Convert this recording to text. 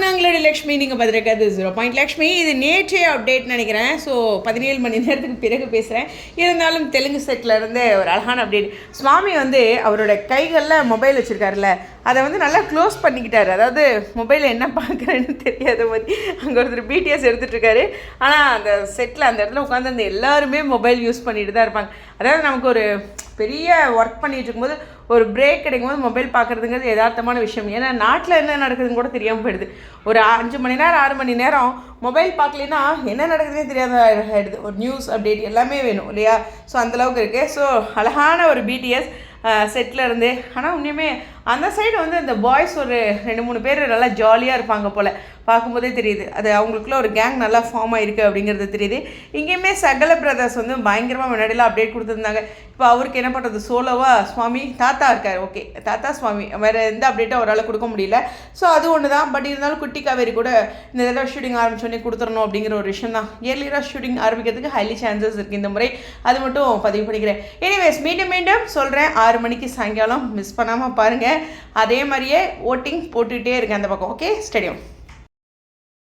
நாங்களோட லக்ஷ்மி, நீங்கள் பார்த்துருக்காது 0 லக்ஷ்மி. இது நேற்றைய அப்டேட் நினைக்கிறேன். ஸோ 17 மணி நேரத்துக்கு பிறகு பேசுகிறேன். இருந்தாலும் தெலுங்கு செட்டில் இருந்து ஒரு அழகான அப்டேட். சுவாமி வந்து அவரோட கைகளில் மொபைல் வச்சுருக்காருல்ல, அதை வந்து நல்லா க்ளோஸ் பண்ணிக்கிட்டார். அதாவது மொபைலில் என்ன பார்க்குறேன்னு தெரியாத மாதிரி அங்கே ஒருத்தர் பிடிஎஸ் எடுத்துகிட்ருக்காரு. ஆனால் அந்த செட்டில் அந்த இடத்துல உட்காந்து அந்த எல்லாருமே மொபைல் யூஸ் பண்ணிட்டு தான் இருப்பாங்க. அதாவது நமக்கு ஒரு பெரிய ஒர்க் பண்ணிகிட்டு இருக்கும்போது ஒரு பிரேக் கிடைக்கும்போது மொபைல் பார்க்குறதுங்கிறது யதார்த்தமான விஷயம். ஏன்னா நாட்டில் என்ன நடக்குதுன்னு கூட தெரியாமல் போயிடுது. ஒரு 5 மணி நேரம் 6 மணி நேரம் மொபைல் பார்க்கலன்னா என்ன நடக்குதுன்னே தெரியாத ஆகிடுது. ஒரு நியூஸ் அப்டேட் எல்லாமே வேணும் இல்லையா? ஸோ அந்தளவுக்கு இருக்குது. ஸோ அழகான ஒரு பிடிஎஸ் செட்டில் இருந்து. ஆனால் உண்மையுமே அந்த சைடு வந்து அந்த பாய்ஸ் ஒரு 2-3 பேர் நல்லா ஜாலியாக இருப்பாங்க போல், பார்க்கும்போதே தெரியுது. அது அவங்களுக்குள்ள ஒரு கேங் நல்லா ஃபார்ம் ஆகிருக்கு அப்படிங்கிறது தெரியுது. இங்கேயுமே சகல பிரதர்ஸ் வந்து பயங்கரமாக முன்னாடிலாம் அப்டேட் கொடுத்துருந்தாங்க. இப்போ அவருக்கு என்ன பண்ணுறது, சோலோவாக சுவாமி தாத்தா இருக்கார். ஓகே, தாத்தா சுவாமி வேறு எந்த அப்டேட்டும் அவரால் கொடுக்க முடியல. ஸோ அது ஒன்று தான். பட் இருந்தாலும் குட்டி காவேரி கூட இந்த தடவை ஷூட்டிங் ஆரம்பிச்சோடனே கொடுத்துடணும் அப்படிங்கிற ஒரு விஷயம் தான். இயர்லியராக ஷூட்டிங் ஆரம்பிக்கிறதுக்கு ஹைலி சான்சஸ் இருக்குது இந்த முறை. அது மட்டும் பதிவு பண்ணிக்கிறேன். எனிவேஸ் மீண்டும் சொல்கிறேன், 6 மணிக்கு சாயங்காலம் மிஸ் பண்ணாமல் பாருங்கள். அதே மாதிரியே ஓட்டிங் போட்டுகிட்டே இருக்கேன் அந்த பக்கம். Okay, stadium.